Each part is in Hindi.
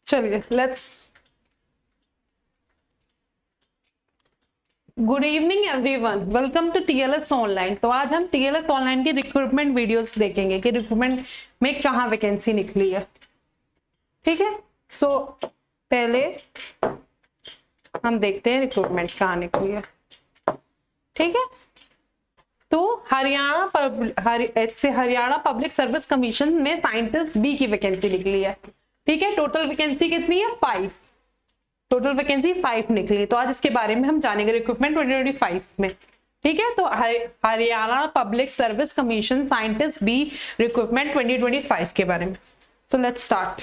चलिए let's good evening everyone, welcome to TLS online. तो आज हम टीएलएस ऑनलाइन की रिक्रूटमेंट वीडियोस देखेंगे कि रिक्रूटमेंट में कहाँ वैकेंसी निकली है। ठीक है, सो पहले हम देखते हैं रिक्रूटमेंट कहाँ निकली है। ठीक है, तो हरियाणा पब्लिक सर्विस कमीशन में साइंटिस्ट बी की वैकेंसी निकली है। ठीक है, टोटल वैकेंसी कितनी है? 5। टोटल वैकेंसी 5 निकली। तो आज इसके बारे में हम जानेंगे रिक्रूटमेंट 2025 में। ठीक है, तो Haryana public service commission scientist B recruitment 2025 के बारे में। तो लेट्स स्टार्ट।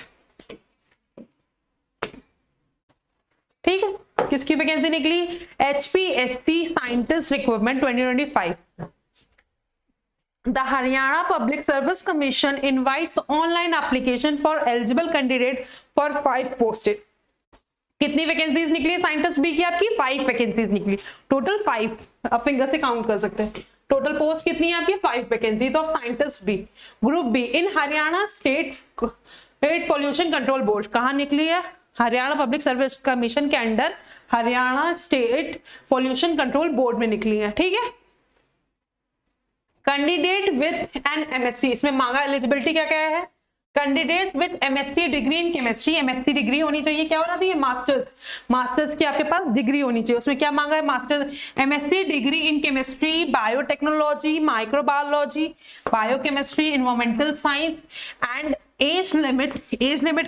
ठीक है, किसकी वैकेंसी निकली? HPSC scientist recruitment 2025। The Haryana Public Service Commission invites online application for eligible candidate for 5 posted। कितनी वैकेंसीज निकली साइंटिस्ट बी की? आपकी 5 वैकेंसीज निकली, टोटल 5। आप फिंगर से काउंट कर सकते हैं। टोटल पोस्ट कितनी है आपकी? 5 vacancies of scientist B group B in Haryana state pollution control board. कहाँ निकली है? हरियाणा पब्लिक सर्विस कमीशन के under Haryana state pollution control board में निकली है। ठीक है, कैंडिडेट विथ एन एमएससी, इसमें मांगा एलिजिबिलिटी क्या क्या है? Candidate with MSc degree in chemistry, MSc degree होनी चाहिए। क्या होना चाहिए? मास्टर्स की आपके पास डिग्री होनी चाहिए। उसमें क्या मांगा है? Masters MSc degree in chemistry, biotechnology, microbiology, biochemistry, environmental science and age limit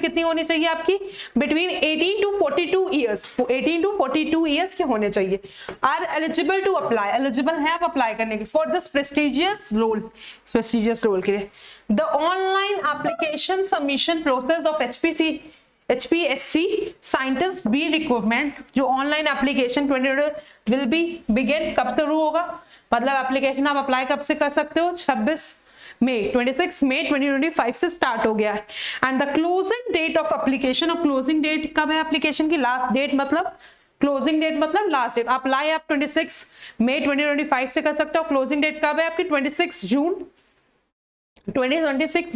कितनी होनी चाहिए आपकी? Between 18 to 42 years, 18 to 42 years के होने चाहिए। Are eligible to apply, eligible है आप अप्लाई करने के फॉर दिस प्रेस्टिजियस रोल के लिए। The online application submission process of HPSC scientist B recruitment, जो online application 2020 will be begin. कब से शुरू होगा? मतलब एप्लीकेशन आप अप्लाई कब से कर सकते हो? 26 मई 2025 से स्टार्ट हो गया है। And the closing date of application, और क्लोजिंग डेट कब है एप्लीकेशन की? लास्ट डेट मतलब क्लोजिंग डेट मतलब लास्ट डेट। अप्लाई आप 26 मई 2025 से कर सकते हो। क्लोजिंग डेट कब है आपकी? 26 जून 2025,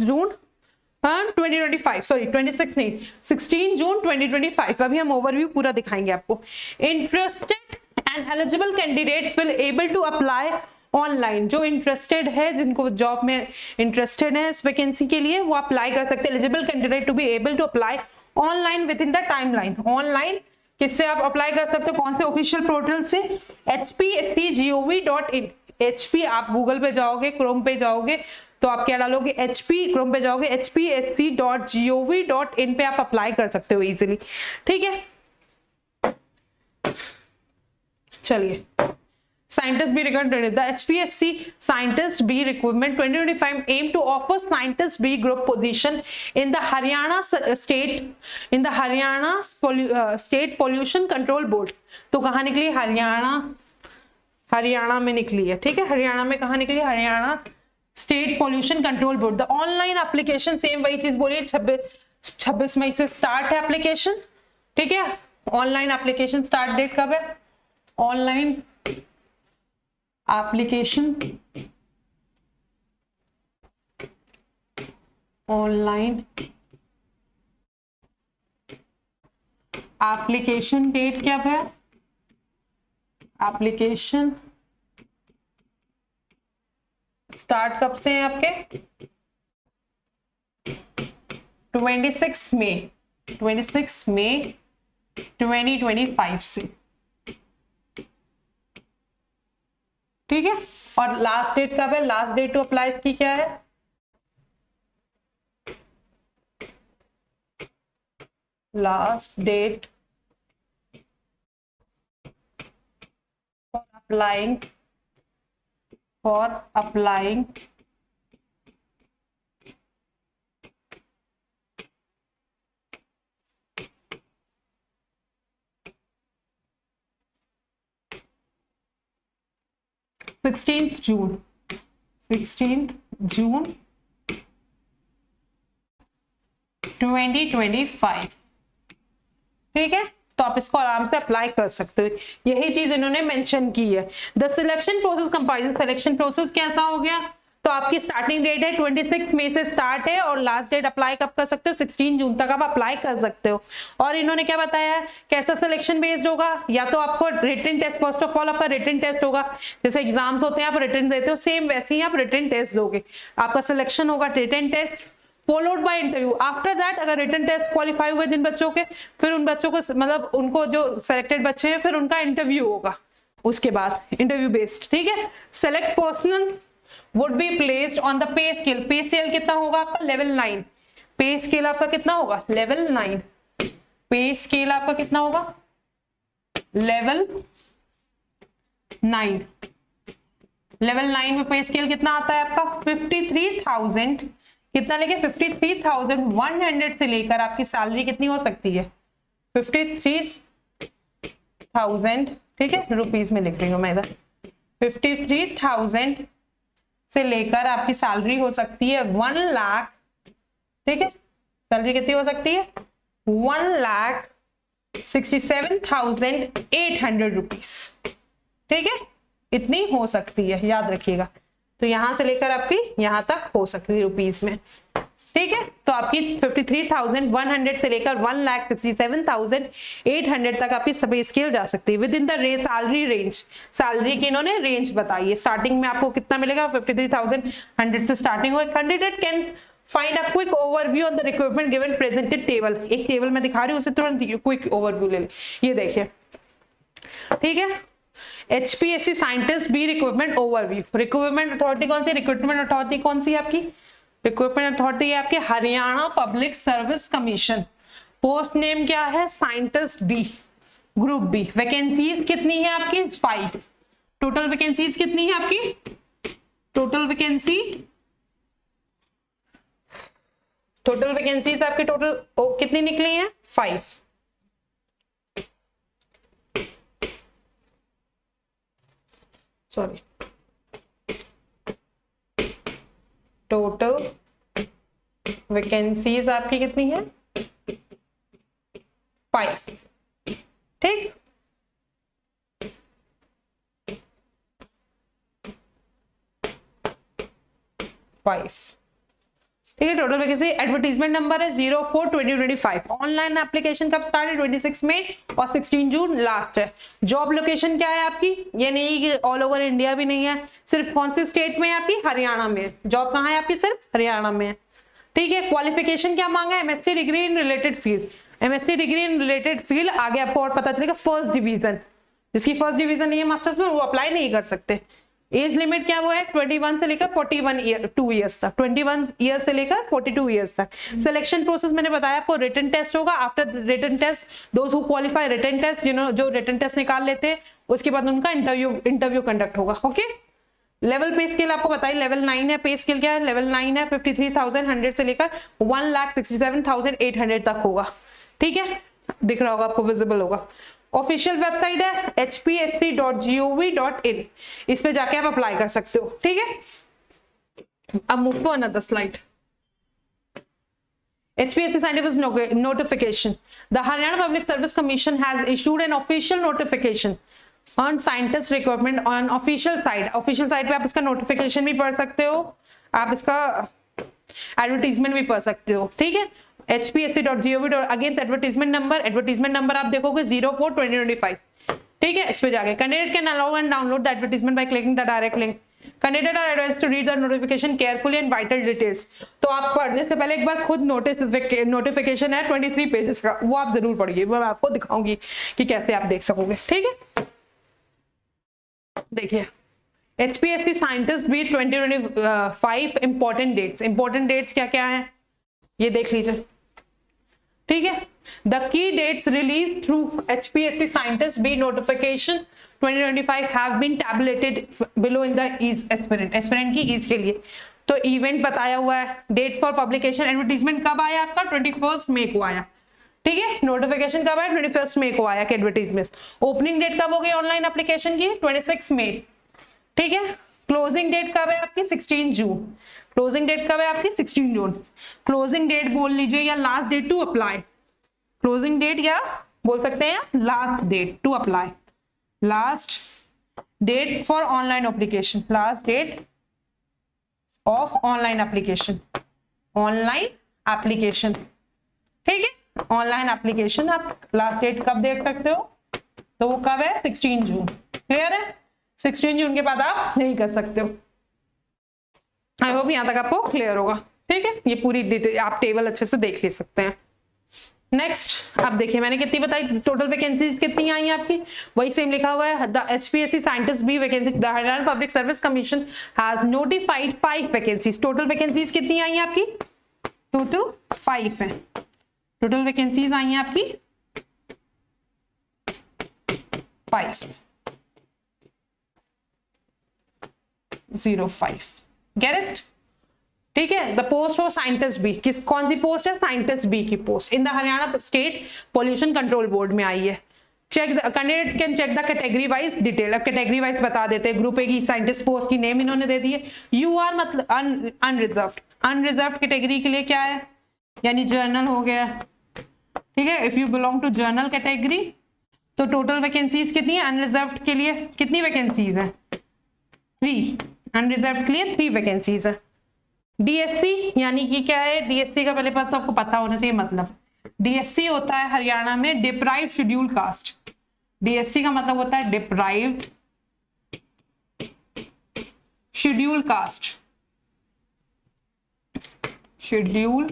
सॉरी 26 नहीं, 16 जून 2025। अभी हम ओवरव्यू पूरा दिखाएंगे आपको। Interested and eligible candidates will able to apply online. जो इंटरेस्टेड है, जिनको जॉब में इंटरेस्टेड है इस वैकेंसी के लिए, वो अप्लाई कर सकते हैं। Eligible candidate to be able to apply online within the timeline. Online किससे आप अप्लाई कर सकते हो? कौन से ऑफिशियल पोर्टल से? hpsc.gov.in। HP आप गूगल पे जाओगे, क्रोम पे जाओगे तो आप क्या डालोगे? क्रोम पे जाओगे hpsc.gov.in पे आप अप्लाई कर सकते हो इजीली। ठीक है, चलिए Scientist B recruitment. The HPSC Scientist B recruitment 2025 aim to offer Scientist B group position in the Haryana State Pollution Control Board। तो कहाँ निकली? हरियाणा में निकली है। ठीक है, हरियाणा में कहाँ निकली? Haryana state pollution control board. The online application, same वही चीज बोलिए, 26 मई से स्टार्ट है एप्लीकेशन। ठीक है, ऑनलाइन एप्लीकेशन स्टार्ट डेट कब है? ऑनलाइन एप्लीकेशन डेट क्या है? एप्लीकेशन स्टार्ट कब से है आपके? 26 मई 2025 से। ठीक है, और लास्ट डेट कब है? लास्ट डेट टू अप्लाई इसकी क्या है? Last date for applying 16th June 2025। ठीक है, तो आप इसको आराम से अप्लाई कर सकते हो। यही चीज इन्होंने मेंशन की है। The selection process comprises, selection process कैसा हो गया? तो आपकी स्टार्टिंग डेट है 26 मई से स्टार्ट है और लास्ट डेट अप्लाई कब कर सकते हो, 16 जून तक आप अप्लाई कर सकते हो। और इन्होंने क्या बताया है, कैसा सिलेक्शन बेस्ड होगा, या तो आपको written test, first of all आपका रिटन टेस्ट होगा, जैसे एग्जाम्स होते हैं आप रिटन देते हो, सेम वैसे ही आप रिटन टेस्ट दोगे, आपका सिलेक्शन होगा written test followed by interview. After that अगर रिटन टेस्ट क्वालिफाई हुए जिन बच्चों के, फिर उन बच्चों को मतलब उनको जो सेलेक्टेड बच्चे हैं फिर उनका इंटरव्यू होगा, उसके बाद इंटरव्यू बेस्ड, ठीक है। Select person would be placed on the pay scale, पे स्केल कितना होगा आपका, लेवल 9, पे स्केल आपका कितना होगा, लेवल 9, पे स्केल आपका कितना होगा, लेवल 9, लेवल 9 में पे स्केल कितना आता है आपका 53,000, कितना लेके 53,100 से लेकर आपकी सैलरी कितनी हो सकती है 53,000, ठीक है, रुपीस में लिख रही हूँ मैं इधर, 53,000 से लेकर आपकी सैलरी हो सकती है 1 लाख, ठीक है, सैलरी कितनी हो सकती है 1,67,800 रुपीस, ठीक है, इतनी हो सकती है, याद रखिएगा। तो यहां से लेकर आपकी यहां तक हो सकती है रुपीस में, ठीक है। तो आपकी 53,100 से लेकर 1,67,800 तक आपकी पे स्केल जा सकती है with in the salary range, salary की इन्होंने रेंज बताई है। स्टार्टिंग में आपको कितना मिलेगा 53,100 से स्टार्टिंग हो। Candidate can find a quick overview on the requirement given presented table, एक टेबल में दिखा रही हूँ, उसे तुरंत क्विक ओवरव्यू ले ले, ये देखिए, ठीक है। HPSC scientist B recruitment overview, recruitment authority कौन सी, रिक्रूटमेंट अथॉरिटी कौन सी है आपकी, रिक्रूटमेंट अथॉरिटी है आपके Haryana public service commission. Post name क्या है, scientist B, group B. Vacancies कितनी है आपकी 5, टोटल वैकेंसीज कितनी है आपकी, टोटल वैकेंसीज आपकी टोटल कितनी निकली है 5, सॉरी, टोटल वैकेंसीज आपकी कितनी है 5, ठीक। ठीक है, टोटल वैकेंसी। एडवर्टीजमेंट नंबर है 04/2025। ऑनलाइन एप्लीकेशन कब स्टार्ट है 26 मई और 16 जून लास्ट है। जॉब लोकेशन क्या है आपकी, ये नहीं कि ऑल ओवर इंडिया भी नहीं है, सिर्फ कौन सी स्टेट में है आपकी, हरियाणा में। जॉब कहाँ है आपकी, सिर्फ हरियाणा में है, ठीक है। क्वालिफिकेशन क्या मांगा है, MSc degree in related field, MSc degree in related field. आगे आपको और पता चलेगा फर्स्ट डिवीजन, जिसकी फर्स्ट डिवीजन नहीं है मास्टर्स में वो अप्लाई नहीं कर सकते। एज लिमिट क्या वो है 21 से लेकर 2 ईयर्स तक, 21 ईयर्स से लेकर 42 ईयर्स तक। सिलेक्शन प्रोसेस मैंने बताया आपको, रिटन टेस्ट होगा। After written test those who qualify written test, जो रिटन टेस्ट निकाल लेते हैं उसके बाद उनका इंटरव्यू कंडक्ट होगा, ओके। लेवल पे स्केल आपको बताइए, लेवल 9 है। पे स्केल क्या है, लेवल 9 है, 53,100 से लेकर 1,67,800 तक होगा, ठीक है। दिख रहा होगा आपको, विजिबल होगा। ऑफिशियल वेबसाइट है hpsc.gov.in, इस पे जाके आप अप्लाई कर सकते हो, ठीक है। अब move to another slide. HPSC scientific notification. The Haryana Public Service Commission has issued an official notification on scientist recruitment on official site. Official site पे आप इसका notification भी पढ़ सकते हो, आप इसका एडवर्टीजमेंट भी पढ़ सकते हो, ठीक है। hpsc.gov. अगेंस्ट एडवर्टीजमेंट नंबर आप देखोगे 04/2025, ठीक है। इस पे जाके candidate can allow and download the advertisement by clicking the direct link. Candidate are advised to read the notification carefully and vital details. तो आप पढ़ने से पहले एक बार खुद नोटिफिकेशन है 23 पेजेस का, वो आप जरूर पढ़िए, मैं आपको दिखाऊंगी कि कैसे आप देख सकोगे, ठीक है। देखिए HPSC scientist B 2025 important dates क्या क्या है ये देख लीजिए, ठीक है। The key dates release through HPSC scientist B notification 2025 have been tabulated below in the aspirant की ईज के लिए। तो इवेंट बताया हुआ है, डेट फॉर पब्लिकेशन, एडवर्टीजमेंट कब आया आपका 21 मई को आया, ठीक है। नोटिफिकेशन कब आया 21 मई को आया कि एडवर्टीजमेंट। ओपनिंग डेट कब हो गई ऑनलाइन एप्लीकेशन की 26 मई, ठीक है। क्लोजिंग डेट कब है आपकी 16 जून। क्लोजिंग डेट कब है आपकी 16 जून। क्लोजिंग डेट बोल लीजिए या last date to apply, closing date या बोल सकते हैं last date to apply, last date for online application, last date of online application, online application, ठीक है। ऑनलाइन एप्लीकेशन आप लास्ट डेट कब देख सकते हो, तो वो कब है 16 जून, क्लियर है। 16 जून के बाद आप नहीं कर सकते हो। आई होप यहां तक आपको क्लियर होगा, ठीक है। ये पूरी डिटेल आप टेबल अच्छे से देख ले सकते हैं। नेक्स्ट आप देखिए मैंने कितनी बताई, टोटल वैकेंसीज कितनी आई हैं आपकी, वही सेम लिखा हुआ है। The HPSC scientist B vacancy, the Haryana public service Commission has notified 5 vacancies. Total vacancies कितनी आई हैं आपकी, टोटल 5 है। टोटल वैकेंसीज आई हैं आपकी 5, 05, गेट इट, ठीक है। The post for scientist B, कौन सी पोस्ट है, साइंटिस्ट बी की post in the Haryana state pollution control board में आई है। Check the candidate can check the category wise detail, अब कैटेगरी वाइज बता देते हैं। ग्रुप ए की साइंटिस्ट पोस्ट की नेम इन्होंने दे दी है। यू आर मतलब अनरिजर्व्ड, अनरिजर्व्ड कैटेगरी के लिए क्या है, यानी जर्नल हो गया, ठीक है। If you belong to general category, तो टोटल वैकेंसीज कितनी है, अनरिजर्व्ड के लिए कितनी वैकेंसीज है, 3, अनरिजर्व्ड के लिए 3 वैकेंसीज है। डीएससी यानी कि क्या है, डीएससी का पहले तो आपको पता होना चाहिए मतलब। डीएससी होता है हरियाणा में डिप्राइव्ड शेड्यूल कास्ट। डीएससी का मतलब होता है deprived schedule caste, schedule,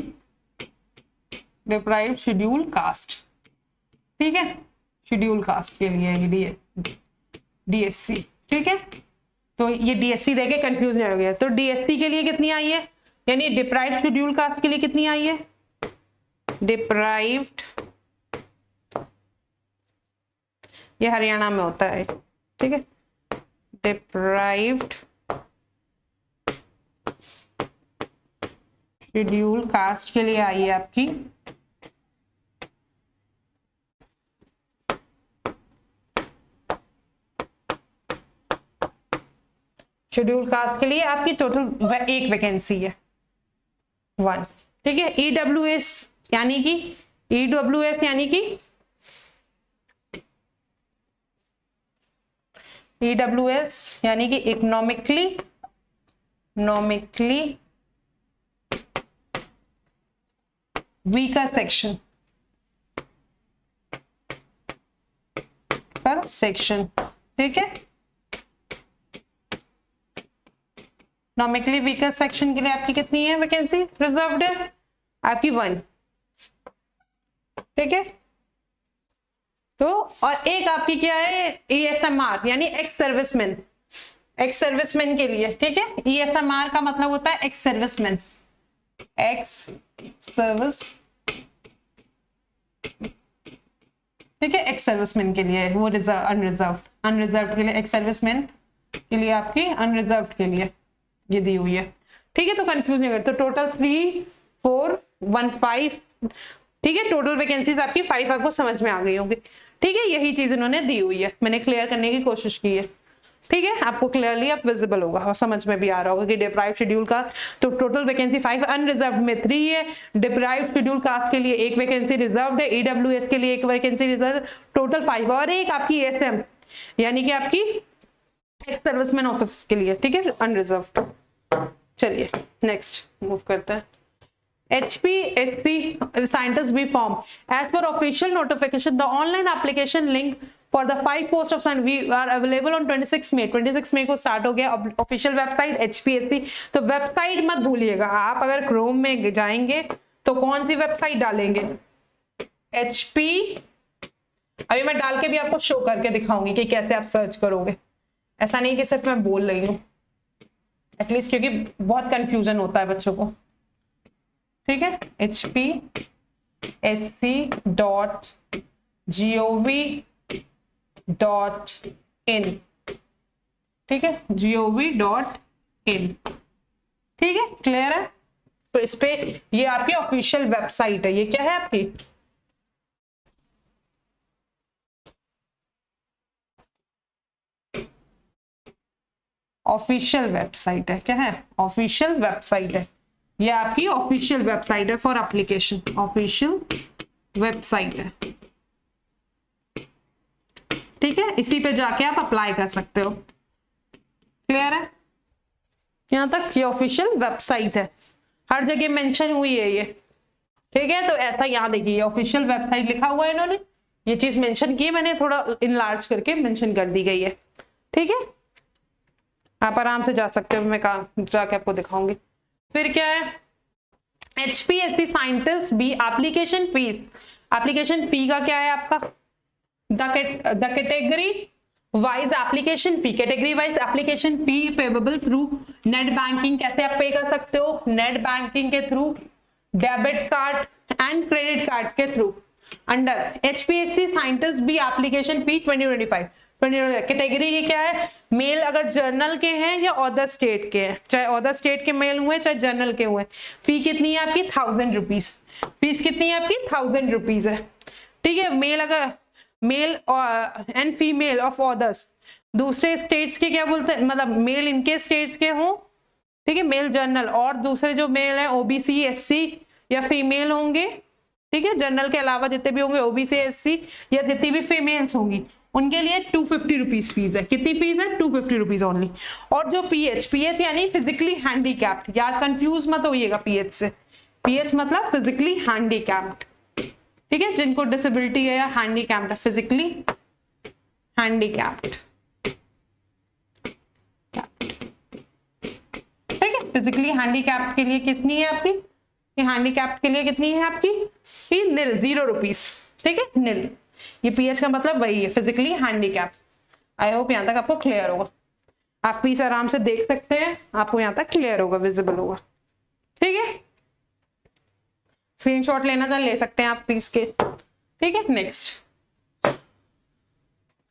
deprived schedule caste, ठीक है। शेड्यूल कास्ट के लिए ये डीएससी, ठीक है। तो ये डीएससी देके कंफ्यूज नहीं हो गया। तो डीएससी के लिए कितनी आई है, यानी डिप्राइव्ड शेड्यूल कास्ट के लिए कितनी आई है, डिप्राइव्ड, ये हरियाणा में होता है, ठीक है। डिप्राइव्ड शेड्यूल कास्ट के लिए आई है आपकी शेड्यूल कास्ट के लिए आपकी टोटल 1 वैकेंसी है, 1, ठीक है। ईडब्ल्यूएस यानी कि, ईडब्ल्यूएस यानी कि, ईडब्ल्यूएस यानी कि इकोनॉमिकली वीकर सेक्शन, पर सेक्शन, ठीक है। इकोनॉमिकली वीकर सेक्शन के लिए आपकी कितनी है वैकेंसी, रिजर्व्ड है आपकी 1, ठीक है। तो और एक आपकी क्या है, ESMR यानी एक्स सर्विसमैन, एक्स सर्विसमैन के लिए, ठीक है। ESMR का मतलब होता है एक्स सर्विसमैन, एक्स सर्विस, ठीक है। एक्स सर्विसमैन के लिए वो अनरिजर्व्ड, अनरिजर्व्ड के लिए एक्स सर्विसमैन के लिए आपकी अनरिजर्व्ड के लिए ये दी हुई है, ठीक है। तो कंफ्यूज नहीं करते। तो टोटल 3, 4, 1, 5, ठीक है। टोटल वैकेंसीज आपकी 5 आपको समझ में आ गई होंगी, ठीक है। यही चीज इन्होंने दी हुई है, मैंने क्लियर करने की कोशिश की है, ठीक है। आपको क्लियरली अब विजिबल होगा और समझ में भी आ रहा होगा कि डिप्राइव्ड शेड्यूल कास्ट, तो टोटल वैकेंसी 5, अनरिजर्व्ड में 3 है, डिप्राइव्ड शेड्यूल कास्ट के लिए 1 वैकेंसी रिजर्व्ड है, ईडब्ल्यूएस के लिए 1 वैकेंसी रिजर्व, टोटल 5, और एक आपकी एसएम यानी कि आपकी एक्स सर्विसमैन ऑफिस के लिए, ठीक है, अनरिजर्व्ड। चलिए नेक्स्ट मूव करते हैं। HPSC scientist B form as per official notification the online application link for the 5 posts of scientist we are available on 26 May 26 मई को स्टार्ट हो गया ऑफिशियल वेबसाइट HPSC। तो वेबसाइट मत भूलिएगा, आप अगर क्रोम में जाएंगे तो कौन सी वेबसाइट डालेंगे, HP, अभी मैं डाल के भी आपको शो करके दिखाऊंगी कि कैसे आप सर्च करोगे, ऐसा नहीं कि सिर्फ मैं बोल रही हूँ, एटलीस्ट क्योंकि बहुत कंफ्यूजन होता है बच्चों को, ठीक है। hpsc.gov.in, ठीक है, gov.in, ठीक है, क्लियर है। तो इस पे ये आपकी ऑफिशियल वेबसाइट है, ये क्या है आपकी ऑफिशियल वेबसाइट है, क्या है ऑफिशियल वेबसाइट है, ये आपकी ऑफिशियल वेबसाइट है फॉर एप्लीकेशन, ऑफिशियल वेबसाइट है, ठीक है। इसी पे जाके आप अप्लाई कर सकते हो, क्लियर है। यहाँ तक ये ऑफिशियल वेबसाइट है, हर जगह मेंशन हुई है ये, ठीक है। तो ऐसा यहाँ देखिए ऑफिशियल वेबसाइट लिखा हुआ है, इन्होंने ये चीज मेंशन की है, मैंने थोड़ा इनलार्ज करके मेंशन कर दी गई है, ठीक है। आप आराम से जा सकते हो, मैं कहा जाके आपको दिखाऊंगी। फिर क्या है, HPSC scientist B application fees, application fee का क्या है आपका, the category wise application fee, category wise application fee payable through net banking, कैसे आप पे कर सकते हो, नेट बैंकिंग के through, debit card and credit card के through, under HPSC scientist B application fee 2025। Category की क्या है, मेल अगर जर्नल के हैं या अदर स्टेट के हैं, चाहे अदर स्टेट के मेल हुए चाहे जर्नल के हुए, फी कितनी है आपकी 1000 रुपीज, फीस कितनी है आपकी 1000 रुपीज है, ठीक है। मेल अगर male and female of others, दूसरे स्टेट्स के क्या बोलते हैं, मतलब मेल इनके स्टेट्स के हों, ठीक है, मेल जर्नल, और दूसरे जो मेल है OBC SC या फीमेल होंगे, ठीक है, जनरल के अलावा जितने भी होंगे OBC SC या जितनी भी फीमेल्स होंगी उनके लिए 250 रुपीज फीस है। कितनी फीस है, 250 रुपीज ओनली। और जो PH यानी फिजिकली हैंडीकैप्ड, यार कंफ्यूज मत होइएगा PH से, PH मतलब फिजिकली हैंडीकैप्ड, ठीक है, जिनको डिसेबिलिटी है या हैंडीकैप्ड, फिजिकली हैंडीकैप्ड, ठीक है। फिजिकली हैंडीकैप्ड के लिए कितनी है आपकी, हैंडीकैप्ड के लिए कितनी है आपकी, नील, 0 रुपीज, ठीक है, नील। ये PH का मतलब वही है, फिजिकली हैंडीकैप्ड। आई होप यहाँ तक आपको क्लियर होगा, आप फीस आराम से देख सकते हैं, आपको यहाँ तक क्लियर होगा, विजिबल होगा, ठीक है। स्क्रीनशॉट लेना चाहे ले सकते हैं आप फीस के, ठीक है। नेक्स्ट,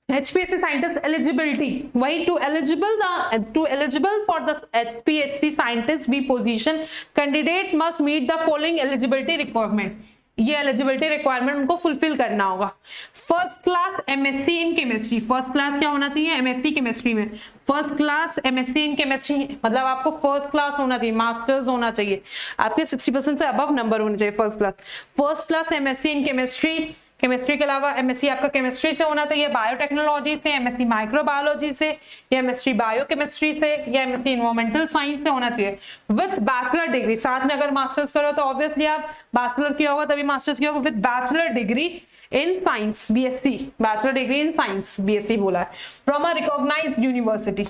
HPSC साइंटिस्ट एलिजिबिलिटी, वही to eligible for the HPSC scientist B position candidate must meet the following eligibility requirement, ये एलिजिबिलिटी रिक्वायरमेंट उनको फुलफिल करना होगा। First class MSc in chemistry, first class क्या होना चाहिए MSc केमिस्ट्री में, first class MSc in chemistry मतलब आपको फर्स्ट क्लास होना चाहिए, मास्टर्स होना चाहिए, आपके 60% से अबव नंबर होने चाहिए first class MSc in chemistry. Chemistry के अलावा MSc आपका केमिस्ट्री से होना चाहिए, बायोटेक्नोलॉजी से, MSc माइक्रोबायोलॉजी से, या MSc बायोकेमिस्ट्री से, या MSc इन्वायरमेंटल साइंस से होना चाहिए विद बैचलर डिग्री। साथ में अगर मास्टर्स करो तो ऑब्वियसली आप बैचलर किया होगा तभी मास्टर्स किया होगा, with bachelor degree in science BSc, bachelor degree in science BSc बोला है, फ्रॉम अ रिकॉग्नाइज्ड यूनिवर्सिटी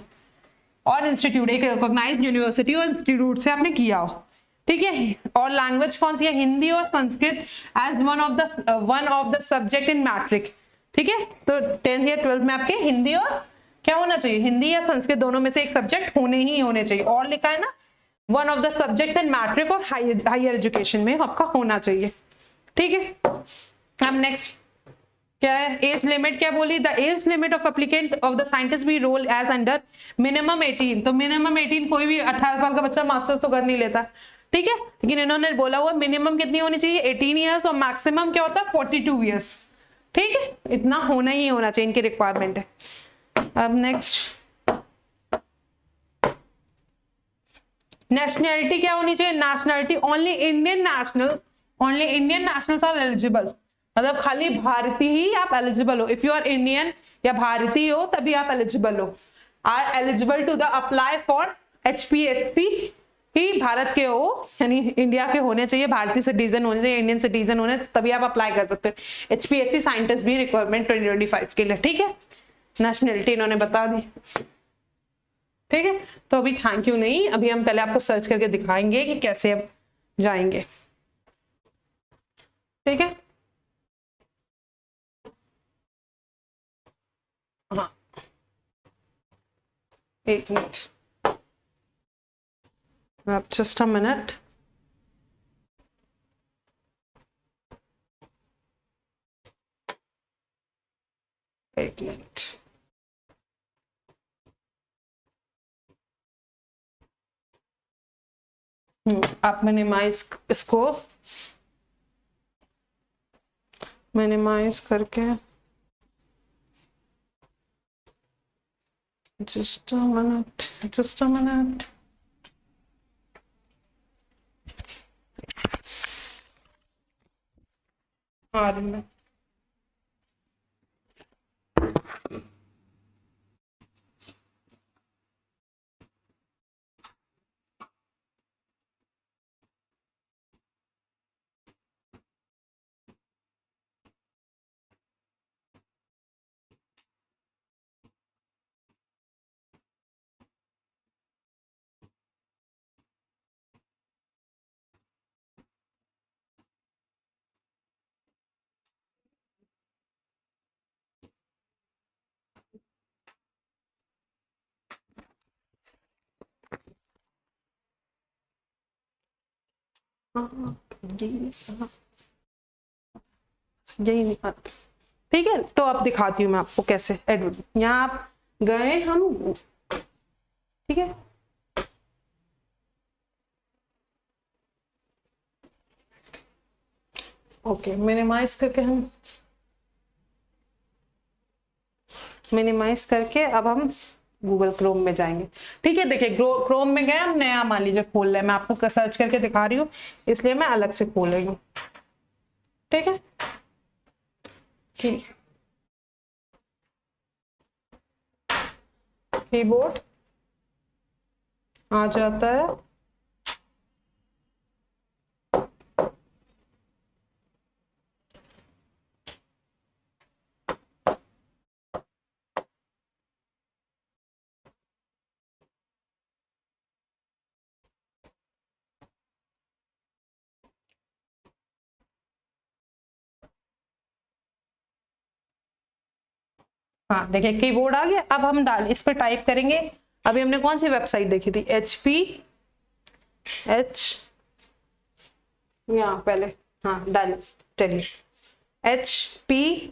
और इंस्टीट्यूट, एक रिकॉग्नाइज्ड यूनिवर्सिटी और इंस्टीट्यूट से आपने किया हो, ठीक है। और लैंग्वेज कौन सी है, हिंदी और Sanskrit as one of the subject in matric, ठीक है। तो 10th या 12th में आपके हिंदी और क्या होना चाहिए, हिंदी या संस्कृत दोनों में से एक सब्जेक्ट होने चाहिए, और लिखा है ना one of the subject in matric और हायर एजुकेशन में आपका होना चाहिए, ठीक है। अब नेक्स्ट क्या है, एज लिमिट क्या बोली, the age limit of applicant of the scientist B role as under minimum 18, तो मिनिमम 18 कोई भी 18 साल का बच्चा मास्टर्स तो कर नहीं लेता, ठीक है, लेकिन इन्होंने बोला हुआ मिनिमम कितनी होनी चाहिए 18 ईयर्स और मैक्सिमम क्या होता है 42 ईयर्स, ठीक है, इतना होना ही होना चाहिए, इनकी रिक्वायरमेंट है। अब नेक्स्ट, नेशनैलिटी क्या होनी चाहिए, nationality only Indian nationals are eligible, मतलब खाली भारतीय ही आप एलिजिबल हो, इफ यू आर इंडियन या भारतीय हो तभी आप एलिजिबल हो, are eligible to the apply for HPSC ही भारत के हो, यानी इंडिया के होने चाहिए, भारतीय सिटीजन होने चाहिए, इंडियन सिटीजन होने, तभी आप अप्लाई कर सकते हो HPSC साइंटिस्ट भी रिक्वायरमेंट 2025 के लिए, ठीक है। नेशनैलिटी इन्होंने बता दी, ठीक है। तो अभी थैंक यू नहीं, अभी हम पहले आपको सर्च करके दिखाएंगे कि कैसे आप जाएंगे, ठीक है। हाँ, एक मिनट, just a minute. एक मिनट, आप इसको मिनिमाइज करके just a minute. आ रही है, यही नहीं आता, ठीक है। तो अब दिखाती हूँ मैं आपको कैसे यहाँ आप गए हम, ठीक है। ओके, मिनिमाइज करके हम मिनिमाइज करके अब हम गूगल क्रोम में जाएंगे, ठीक है। देखिए क्रोम में गए हम, नया मान लीजिए खोल रहे हैं, मैं आपको सर्च करके दिखा रही हूँ इसलिए मैं अलग से खोल रही हूँ, ठीक है। ठीक, कीबोर्ड आ जाता है, हाँ देखिए कीबोर्ड आ गया। अब हम इस पर टाइप करेंगे, अभी हमने कौन सी वेबसाइट देखी थी, यहाँ पहले, हाँ डाल, चलिए hpsc.gov.in,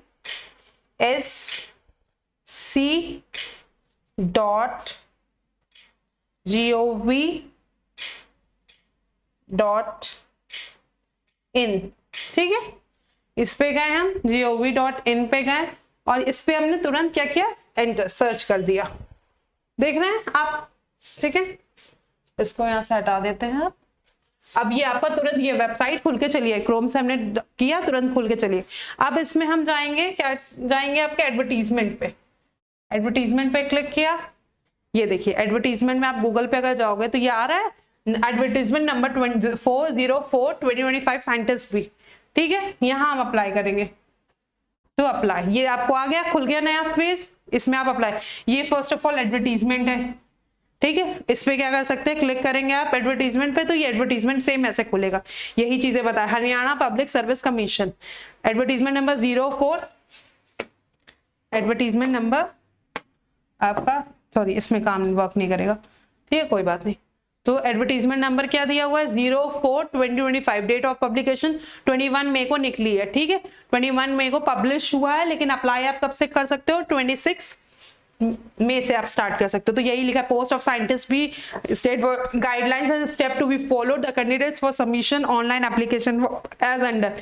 ठीक है। इस पे गए हम, gov.in पे गए और इस पे हमने तुरंत क्या किया, एंटर, सर्च कर दिया, देख रहे हैं आप, ठीक है। इसको यहाँ से हटा देते हैं आप। अब ये आपका तुरंत ये वेबसाइट खुल के चलिए, क्रोम से हमने किया, तुरंत खुल के चलिए। अब इसमें हम जाएंगे, क्या जाएंगे आपके एडवर्टीजमेंट पे, एडवर्टीजमेंट पे क्लिक किया, ये देखिए एडवर्टीजमेंट में आप गूगल पे अगर जाओगे तो ये आ रहा है एडवर्टीजमेंट नंबर 404/2025 साइंटिस्ट भी, ठीक है। यहाँ हम अप्लाई करेंगे, तो अप्लाई, ये आपको आ गया, खुल गया नया पेज, इसमें आप अप्लाई, ये फर्स्ट ऑफ ऑल एडवर्टीजमेंट है, ठीक है। इस पे क्या कर सकते हैं, क्लिक करेंगे आप एडवर्टीजमेंट पे तो ये एडवर्टीजमेंट सेम ऐसे खुलेगा, यही चीजें बताए, Haryana public service commission, advertisement number 04, advertisement number आपका, सॉरी इसमें काम वर्क नहीं करेगा, ठीक है, कोई बात नहीं। तो एडवर्टीजमेंट नंबर क्या दिया हुआ है, 04/2025, डेट ऑफ पब्लिकेशन 21 मई को निकली है, ठीक है, 21 मई को पब्लिश हुआ है, लेकिन अप्लाई आप कब से कर सकते हो, 26 मई से आप स्टार्ट कर सकते हो। तो यही लिखा है, पोस्ट ऑफ साइंटिस्ट भी, state guidelines and step to be followed, the candidates for submission online application as under,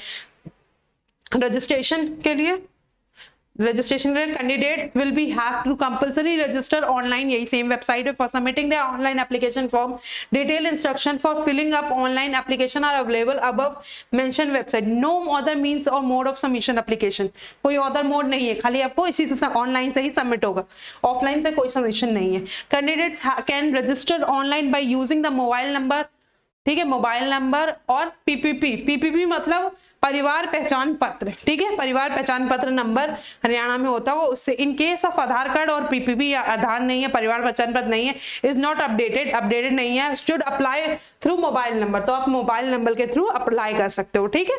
registration के लिए candidates will be have to compulsory register online, यही सेम वेबसाइट है, for submitting the online application form, detail instruction for filling up online application are available above mentioned website, no other means और मोड ऑफ सबमिशन एप्लीकेशन, कोई अदर मोड नहीं है, खाली आपको इसी से ऑनलाइन से ही सबमिट होगा, ऑफलाइन से कोई सबमिशन नहीं है। Candidates can register online by using the mobile number, ठीक है, मोबाइल नंबर और पीपीपी मतलब परिवार पहचान पत्र, ठीक है, परिवार पहचान पत्र नंबर हरियाणा में होता है उससे, in case of Aadhaar card और पीपीपी या आधार नहीं है, परिवार पहचान पत्र नहीं है, इज नॉट अपडेटेड नहीं है, should apply through mobile number, तो आप मोबाइल नंबर के थ्रू अप्लाई कर सकते हो, ठीक है।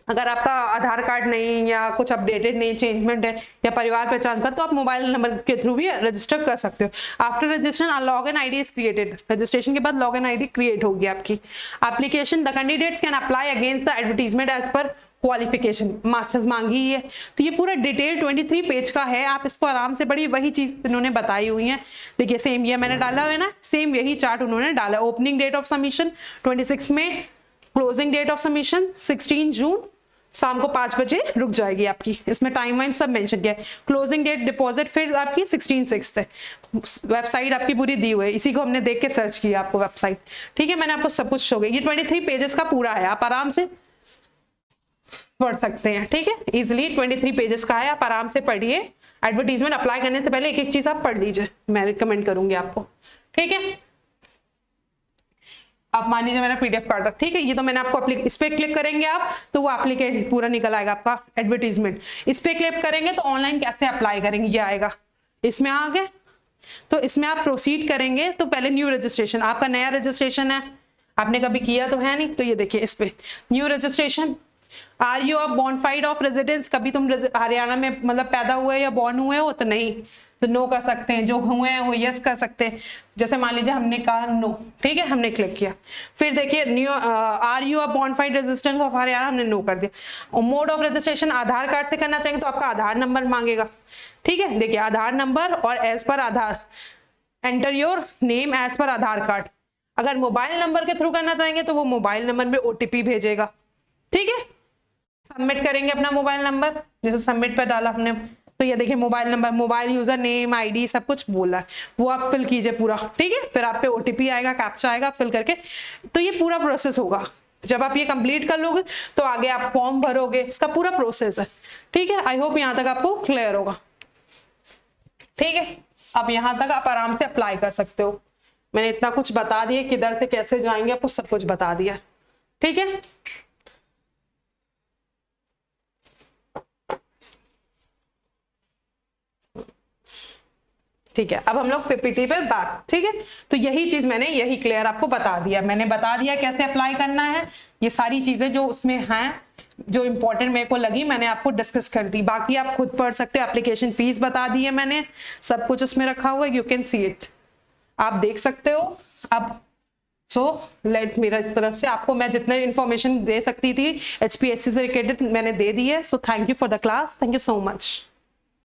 अगर आपका आधार कार्ड नहीं या कुछ अपडेटेड नहीं, चेंजमेंट है या परिवार पहचान पत्र, तो आप मोबाइल नंबर के थ्रू भी रजिस्टर कर सकते हो। After registration log in ID is created, registration के बाद लॉग इन आईडी क्रिएट होगी आपकी। Application, the candidates can apply against the advertisement as per qualification, masters मांगी है, तो ये पूरा डिटेल 23 पेज का है, आप इसको आराम से पढ़िए, वही चीज इन्होंने बताई हुई है, देखिए सेम ये मैंने डाला हुआ है ना, सेम यही चार्ट उन्होंने डाला। ओपनिंग डेट ऑफ सबमिशन 26 में, क्लोजिंग डेट ऑफ सबमिशन 16 जून, शाम को 5 बजे रुक जाएगी आपकी, इसमें टाइम वाइम सब मेंशन किया है। क्लोजिंग डेट डिपॉजिट फिर आपकी 16/6 है, वेबसाइट आपकी पूरी दी हुई है, इसी को हमने देख के सर्च किया आपको वेबसाइट, ठीक है, मैंने आपको सब कुछ शो किया, ये 23 पेजेस का पूरा है, आप आराम से पढ़ सकते हैं, ठीक है, इजिली 23 पेजेस का है, आप आराम से पढ़िए। एडवर्टीजमेंट अप्लाई करने से पहले एक एक चीज आप पढ़ लीजिए, मैं रिकमेंड करूंगी आपको, ठीक है। आप मान लीजिए मैंने पीडीएफ काटा, ठीक है, ये तो मैंने आपको इस पे क्लिक करेंगे आप तो वो एप्लीकेशन पूरा निकल आएगा आपका एडवर्टीजमेंट, इस पे क्लिक करेंगे तो ऑनलाइन कैसे अप्लाई करेंगे ये आएगा, इसमें आ गए तो इसमें आप प्रोसीड करेंगे तो पहले न्यू रजिस्ट्रेशन, आपका नया रजिस्ट्रेशन है, आपने कभी किया तो है नहीं, तो ये देखिए इस पे new registration, are you a bonafide of residence, कभी तुम हरियाणा में मतलब पैदा हुए या बॉर्न हुए हो, तो नहीं, तो नो कर सकते हैं, जो हुए हैं वो यस कर सकते हैं। जैसे मान लीजिए हमने कहा नो, ठीक है, हमने क्लिक किया। फिर देखिए new are you a bonafide resistance of Haryana, हमने नो कर दिया। और mode of registration Aadhaar card से करना चाहेंगे तो आपका आधार नंबर मांगेगा, ठीक है। देखिए आधार नंबर और as per Aadhaar, enter your name as per Aadhaar card. अगर मोबाइल नंबर के थ्रू करना चाहेंगे तो वो मोबाइल नंबर में ओटीपी भेजेगा, ठीक है। सबमिट करेंगे अपना मोबाइल नंबर, जैसे सबमिट पे डाला हमने, तो ये देखिए mobile number, mobile user name ID सब कुछ बोला है, वो आप फिल कीजिए पूरा, ठीक है। फिर आप पे ओटीपी आएगा, कैप्चा आएगा, फिल करके, तो ये पूरा प्रोसेस होगा। जब आप ये कंप्लीट कर लोगे तो आगे आप फॉर्म भरोगे, इसका पूरा प्रोसेस है, ठीक है। आई होप यहाँ तक आपको क्लियर होगा, ठीक है। अब यहाँ तक आप आराम से अप्लाई कर सकते हो। मैंने इतना कुछ बता दिया, किधर से कैसे जाएंगे आपको सब कुछ बता दिया, ठीक है। ठीक है, अब हम लोग पीपीटी पे बात, ठीक है। तो यही चीज मैंने यही क्लियर आपको बता दिया, मैंने बता दिया कैसे अप्लाई करना है। ये सारी चीजें जो उसमें हैं, जो इंपॉर्टेंट मेरे को लगी, मैंने आपको डिस्कस कर दी। बाकी आप खुद पढ़ सकते हो, एप्लीकेशन फीस बता दी है मैंने, सब कुछ उसमें रखा हुआ है, यू कैन सी इट, आप देख सकते हो। अब सो लेट मेरा तरफ से आपको मैं जितने इंफॉर्मेशन दे सकती थी HPSC से रिलेटेड मैंने दे दी है। So thank you for the class, thank you so much.